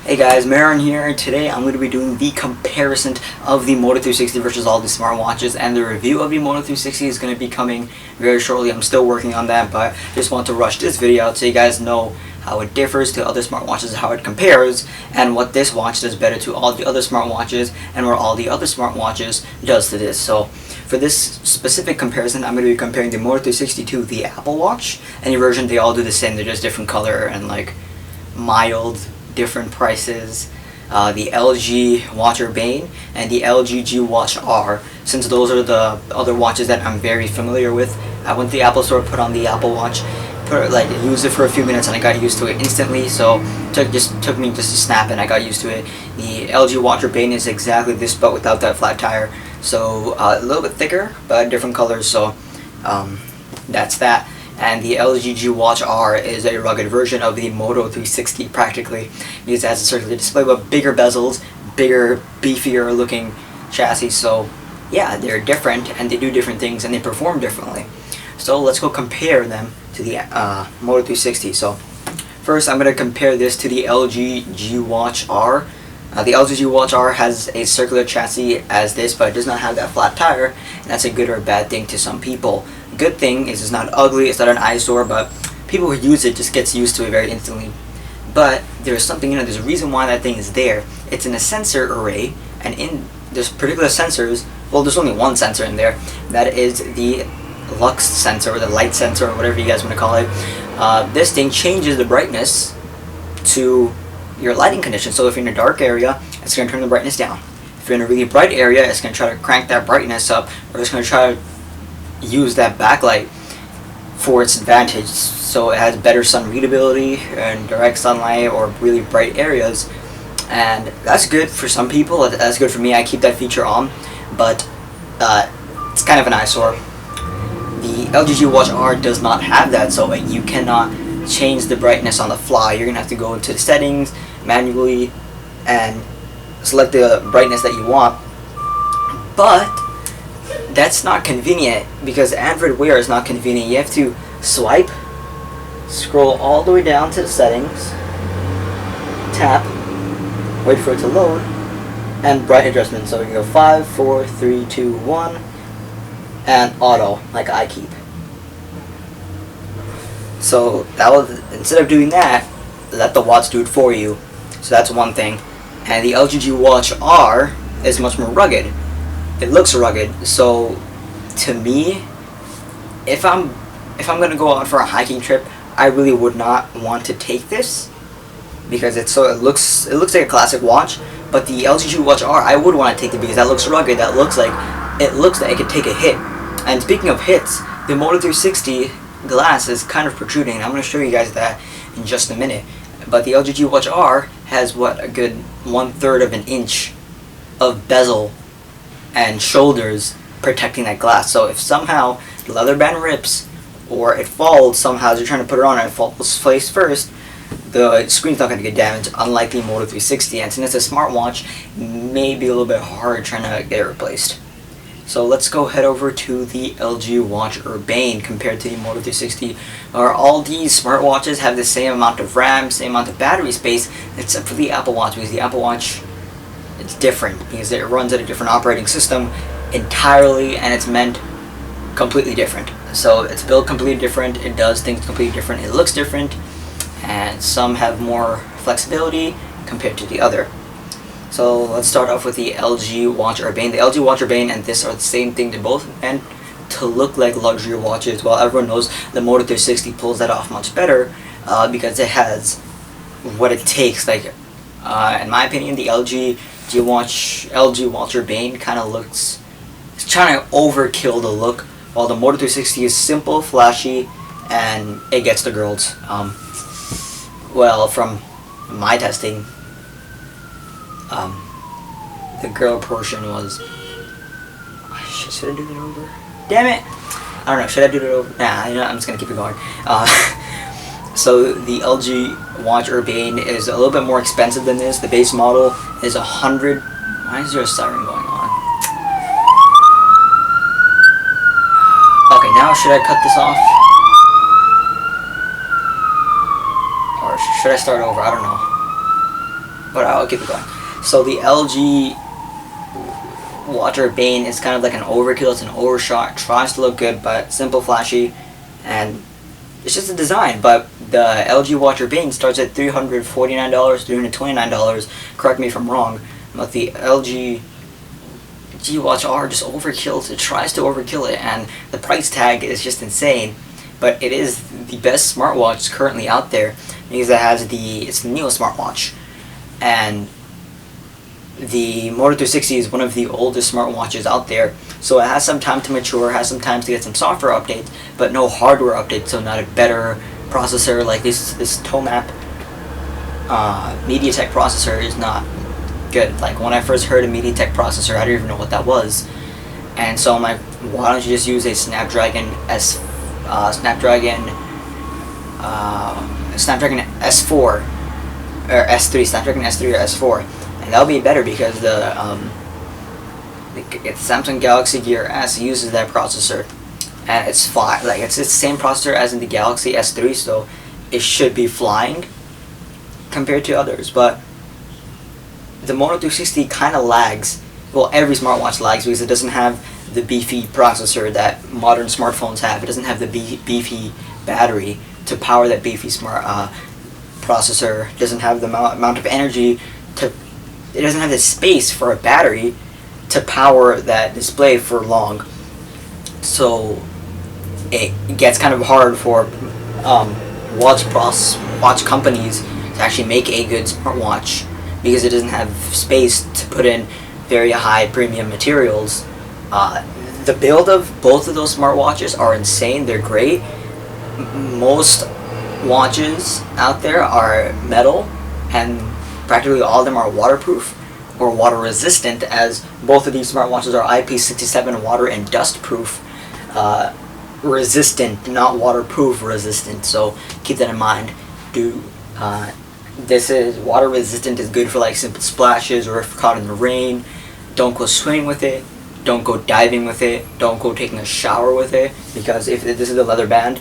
Hey guys, Marin here, and today I'm going to be doing the comparison of the Moto 360 versus all the smartwatches, and the review of the Moto 360 is going to be coming very shortly. I'm still working on that, but just want to rush this video out so you guys know how it differs to other smartwatches, how it compares, and what this watch does better to all the other smartwatches, and what all the other smartwatches does to this. So for this specific comparison, I'm going to be comparing the Moto 360 to the Apple Watch. Any version, they all do the same, they're just different color and like mild different prices. The LG Watch Urbane and the LG G Watch R, since those are the other watches that I'm very familiar with. I went to the Apple store, put on the Apple Watch, used it for a few minutes, and I got used to it instantly. So it took me just to snap, and I got used to it. The LG Watch Urbane is exactly this, but without that flat tire. So a little bit thicker, but different colors. So that's that. And the LG G Watch R is a rugged version of the Moto 360 practically, because it has a circular display with bigger bezels, bigger, beefier looking chassis. So yeah, they're different and they do different things and they perform differently. So let's go compare them to the Moto 360. So first I'm going to compare this to the LG G Watch R. The LG G Watch R has a circular chassis as this, but it does not have that flat tire, and that's a good or a bad thing to some people. Good thing is it's not ugly, it's not an eyesore, but people who use it just gets used to it very instantly. But there's something, there's a reason why that thing is there. It's in a sensor array, and in this particular sensors, well, there's only one sensor in there. That is the lux sensor, or the light sensor, or whatever you guys want to call it. This thing changes the brightness to your lighting condition. So if you're in a dark area, it's going to turn the brightness down. If you're in a really bright area, it's going to try to crank that brightness up, or it's going to try to use that backlight for its advantage, so it has better sun readability and direct sunlight or really bright areas. And that's good for some people, that's good for me. I keep that feature on, but it's kind of an eyesore. The LG G Watch R does not have that, so you cannot change the brightness on the fly. You're gonna have to go into the settings manually and select the brightness that you want. But that's not convenient, because Android Wear is not convenient. You have to swipe, scroll all the way down to the settings, tap, wait for it to load, and bright adjustment. So you can go 5, 4, 3, 2, 1, and auto, like I keep. So that was, instead of doing that, let the watch do it for you. So that's one thing. And the LG G Watch R is much more rugged. It looks rugged, so to me, if I'm gonna go out for a hiking trip, I really would not want to take this, because it looks like a classic watch. But the LG G Watch R, I would want to take it because that looks rugged. That looks like it could take a hit. And speaking of hits, the Moto 360 glass is kind of protruding. I'm gonna show you guys that in just a minute. But the LG G Watch R has a good 1/3 of an inch of bezel and shoulders protecting that glass. So if somehow the leather band rips or it falls somehow as you're trying to put it on and it falls face first, the screen's not going to get damaged, unlike the Moto 360. And since it's a smartwatch, it may be a little bit hard trying to get it replaced. So let's go head over to the LG Watch Urbane compared to the Moto 360. All these smartwatches have the same amount of RAM, same amount of battery space, except for the Apple Watch, because the Apple Watch, it's different because it runs at a different operating system entirely, and it's meant completely different. So it's built completely different, it does things completely different, it looks different, and some have more flexibility compared to the other. So let's start off with the LG Watch Urbane. The LG Watch Urbane and this are the same thing. They're both meant to look like luxury watches. While everyone knows the Moto 360 pulls that off much better, because it has what it takes. Like in my opinion, the LG Watch Urbane kind of looks, it's trying to overkill the look, while the Moto 360 is simple, flashy, and it gets the girls. Well, from my testing, the girl portion was, should I do that over? Damn it! I don't know, should I do that over? Nah, I'm just gonna keep it going. So the LG Watch Urbane is a little bit more expensive than this. The base model is 100. Why is there a siren going on? Okay, now should I cut this off? Or should I start over? I don't know. but I'll keep it going. So the LG Watcher Bane is kind of like an overkill. It's an overshot. Tries to look good, but simple, flashy, and it's just a design. But the LG Watcher Bane starts at $349, $329. Correct me if I'm wrong. But the LG G Watch R just overkills. It tries to overkill it, and the price tag is just insane. But it is the best smartwatch currently out there because it's the Neo smartwatch, and the Moto 360 is one of the oldest smartwatches out there. So it has some time to mature, has some time to get some software updates, but no hardware updates. So not a better processor like this Tomap MediaTek processor is not good. Like when I first heard a MediaTek processor, I didn't even know what that was, and so I'm like, why don't you just use a Snapdragon Snapdragon S4 or S3, Snapdragon S3 or S4, and that'll be better because the Samsung Galaxy Gear S uses that processor, and it's the same processor as in the Galaxy S3, so it should be flying compared to others. But the Moto 360 kind of lags. Well, every smartwatch lags because it doesn't have the beefy processor that modern smartphones have. It doesn't have the beefy battery to power that beefy processor. It doesn't have the amount of energy to. It doesn't have the space for a battery to power that display for long. So it gets kind of hard for watch companies to actually make a good smartwatch because it doesn't have space to put in very high premium materials. The build of both of those smartwatches are insane. They're great. Most watches out there are metal, and practically all of them are waterproof or water resistant, as both of these smartwatches are IP67 water and dust proof resistant, not waterproof resistant. So keep that in mind. This is water resistant, is good for like simple splashes or if caught in the rain. Don't go swimming with it. Don't go diving with it. Don't go taking a shower with it, because if this is a leather band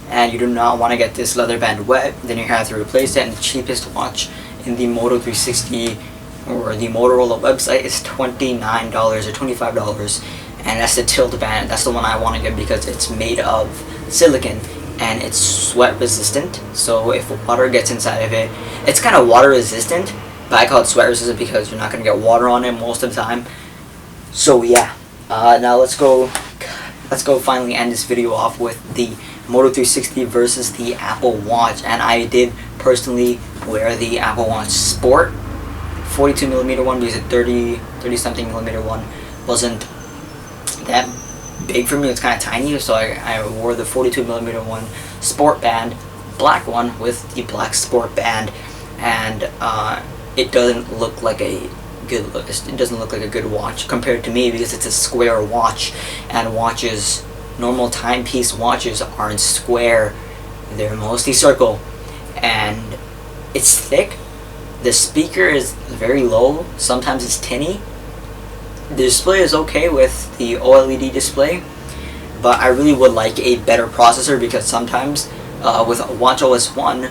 and you do not want to get this leather band wet, then you have to replace it. And the cheapest watch in the Moto 360 or the Motorola website is $29 or $25, and that's the tilt band. That's the one I want to get because it's made of silicon and it's sweat resistant. So if water gets inside of it, it's kind of water resistant, but I call it sweat resistant because you're not going to get water on it most of the time. So yeah, now let's go finally end this video off with the Moto 360 versus the Apple Watch. And I did personally wear the Apple Watch Sport 42mm one because the 30 something millimeter one wasn't that big for me. It's kind of tiny, so I wore the 42mm one Sport band, black one with the black Sport band, and it doesn't look like a good look. It doesn't look like a good watch compared to me because it's a square watch, and normal timepiece watches aren't square. They're mostly circle, and it's thick. The speaker is very low. Sometimes it's tinny. The display is okay with the OLED display, but I really would like a better processor because sometimes with watchOS 1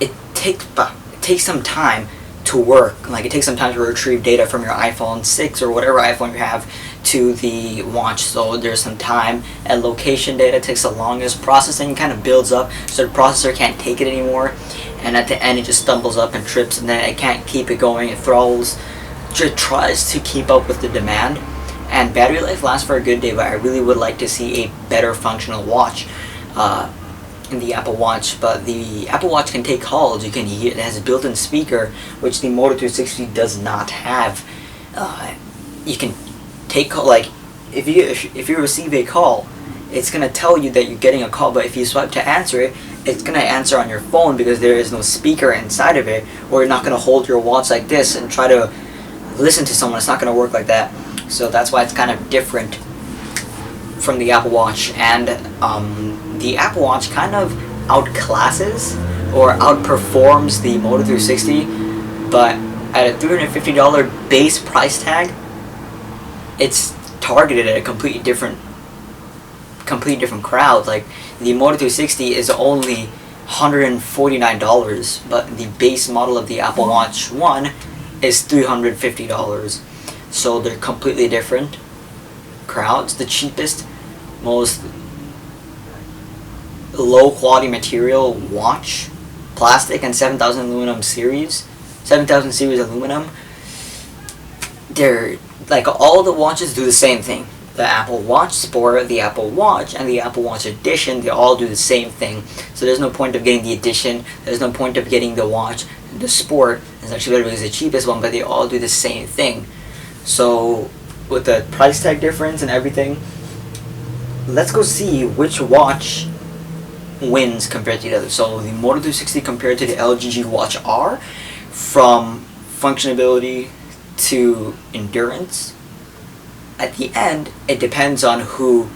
it takes some time to work. Like it takes some time to retrieve data from your iPhone 6 or whatever iPhone you have to the watch, so there's some time, and location data takes the longest. Processing kind of builds up, so the processor can't take it anymore, and at the end it just stumbles up and trips, and then it can't keep it going. It throttles. It tries to keep up with the demand, and battery life lasts for a good day, but I really would like to see a better functional watch in the Apple Watch. But the Apple Watch can take calls. It has a built-in speaker, which the Moto 360 does not have. You can take call, like if you receive a call, it's gonna tell you that you're getting a call, but if you swipe to answer it, it's gonna answer on your phone because there is no speaker inside of it, or you're not gonna hold your watch like this and try to listen to someone. It's not going to work like that. So that's why it's kind of different from the Apple Watch. And the Apple Watch kind of outclasses or outperforms the Moto 360, but at a $350 base price tag, it's targeted at a completely different crowd. Like the Moto 360 is only $149, but the base model of the Apple Watch 1 is $350. So they're completely different crowds. The cheapest, most low quality material watch, plastic, and 7000 aluminum series, 7000 series aluminum. They're like, all the watches do the same thing. The Apple Watch Sport, the Apple Watch, and the Apple Watch Edition, they all do the same thing. So there's no point of getting the Edition, there's no point of getting the Watch. The Sport is actually better because it's the cheapest one, but they all do the same thing. So with the price tag difference and everything, let's go see which watch wins compared to the other. So the Moto 360 compared to the LG G Watch R, from functionality to endurance, at the end, it depends on who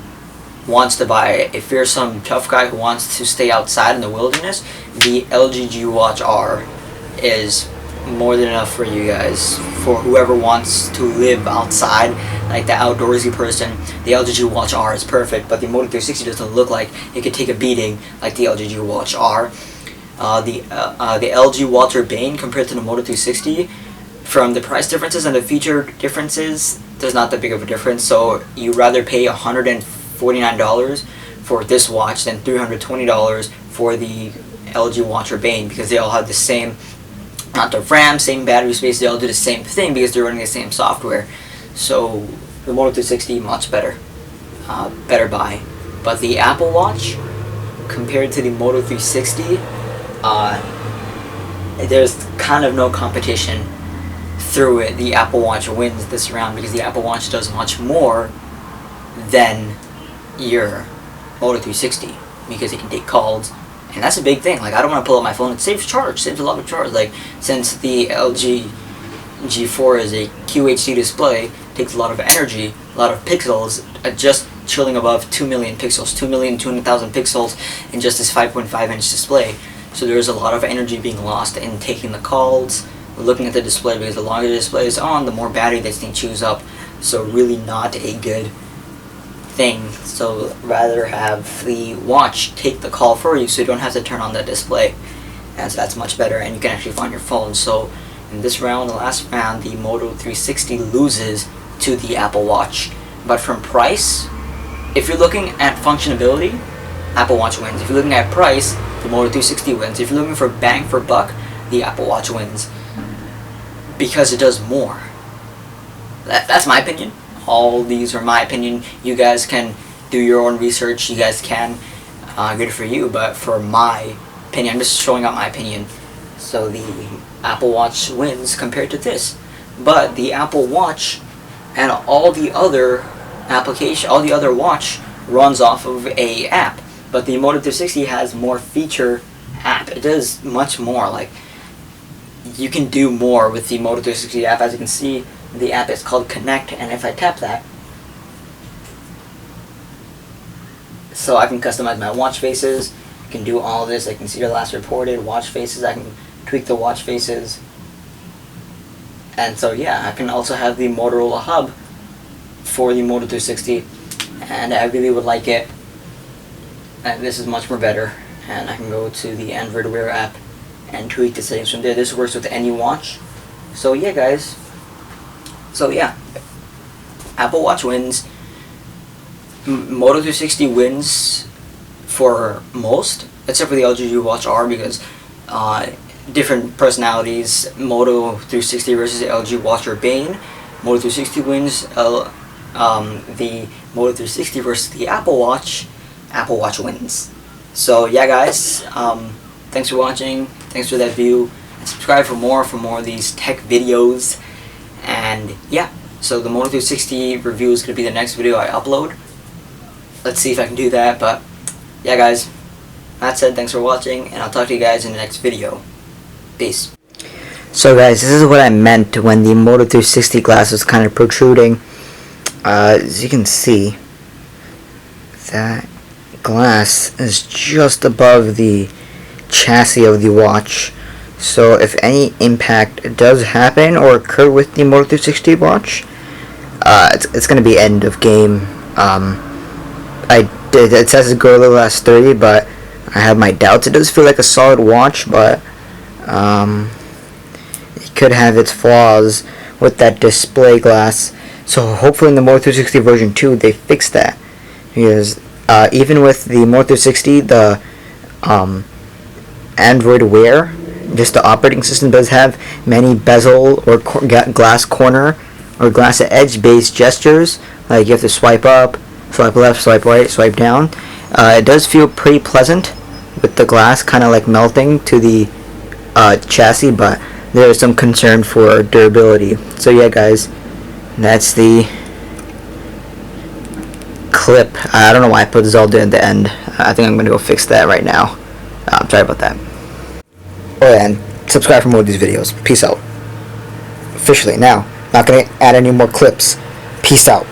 wants to buy it. If you're some tough guy who wants to stay outside in the wilderness, the LG G Watch R is more than enough for you guys. For whoever wants to live outside, like the outdoorsy person, the LG G Watch R is perfect, but the Moto 360 doesn't look like it could take a beating like the LG G Watch R. The LG Walter Bane compared to the Moto 360, from the price differences and the feature differences, there's not that big of a difference. So you rather pay $149 for this watch than $320 for the LG Watch Bane, because they all have the same amount of RAM, same battery space, they all do the same thing because they're running the same software. So the Moto 360, much better, better buy. But the Apple Watch compared to the Moto 360, there's kind of no competition through it. The Apple Watch wins this round because the Apple Watch does much more than your Moto 360, because it can take calls, and that's a big thing. Like, I don't want to pull up my phone. It saves charge, saves a lot of charge. Like, since the LG G4 is a QHD display, it takes a lot of energy, a lot of pixels, just chilling above 2 million pixels, 2,200,000 pixels in just this 5.5-inch display. So there's a lot of energy being lost in taking the calls, looking at the display, because the longer the display is on, the more battery this thing chews up. So really not a good thing. So rather have the watch take the call for you, so you don't have to turn on the display, and so that's much better, and you can actually find your phone. So in this round, the last round, the Moto 360 loses to the Apple Watch. But from price, if you're looking at functionality, Apple Watch wins. If you're looking at price, the Moto 360 wins. If you're looking for bang for buck, the Apple Watch wins, because it does more. That's my opinion. All these are my opinion. You guys can do your own research. You guys can. Good for you. But for my opinion, I'm just showing out my opinion. So the Apple Watch wins compared to this. But the Apple Watch and all the other all the other watch runs off of a app. But the Moto 360 has more feature app. It does much more. Like, you can do more with the Moto 360 app. As you can see, the app is called Connect, and if I tap that, so I can customize my watch faces, I can do all this, I can see your last reported watch faces, I can tweak the watch faces, and so yeah, I can also have the Motorola hub for the Moto 360, and I really would like it, and this is much more better, and I can go to the Android Wear app and tweak the settings from there. This works with any watch. So yeah, guys. So yeah, Apple Watch wins. Moto 360 wins for most, except for the LG G Watch R, because different personalities. Moto 360 versus the LG Watch Bane. Moto 360 wins. The Moto 360 versus the Apple Watch. Apple Watch wins. So yeah, guys. Thanks for watching. Thanks for that view. And subscribe for more of these tech videos. And yeah, so the Moto 360 review is going to be the next video I upload. Let's see if I can do that. But yeah, guys. That said, thanks for watching, and I'll talk to you guys in the next video. Peace. So guys, this is what I meant when the Moto 360 glass was kind of protruding. As you can see, that glass is just above the chassis of the watch. So if any impact does happen or occur with the Moto 360 watch, it's going to be end of game. It says Gorilla Glass 30, but I have my doubts. It does feel like a solid watch, but it could have its flaws with that display glass. So hopefully in the Moto 360 version 2 they fix that, because even with the Moto 360, the Android Wear, just the operating system, does have many bezel or glass corner or glass edge based gestures, like you have to swipe up, swipe left, swipe right, swipe down. It does feel pretty pleasant with the glass kind of like melting to the chassis, but there is some concern for durability. So yeah guys, that's the clip. I don't know why I put Zelda in the end. I think I'm gonna go fix that right now. Sorry about that. Oh yeah, and subscribe for more of these videos. Peace out. Officially now. Not gonna add any more clips. Peace out.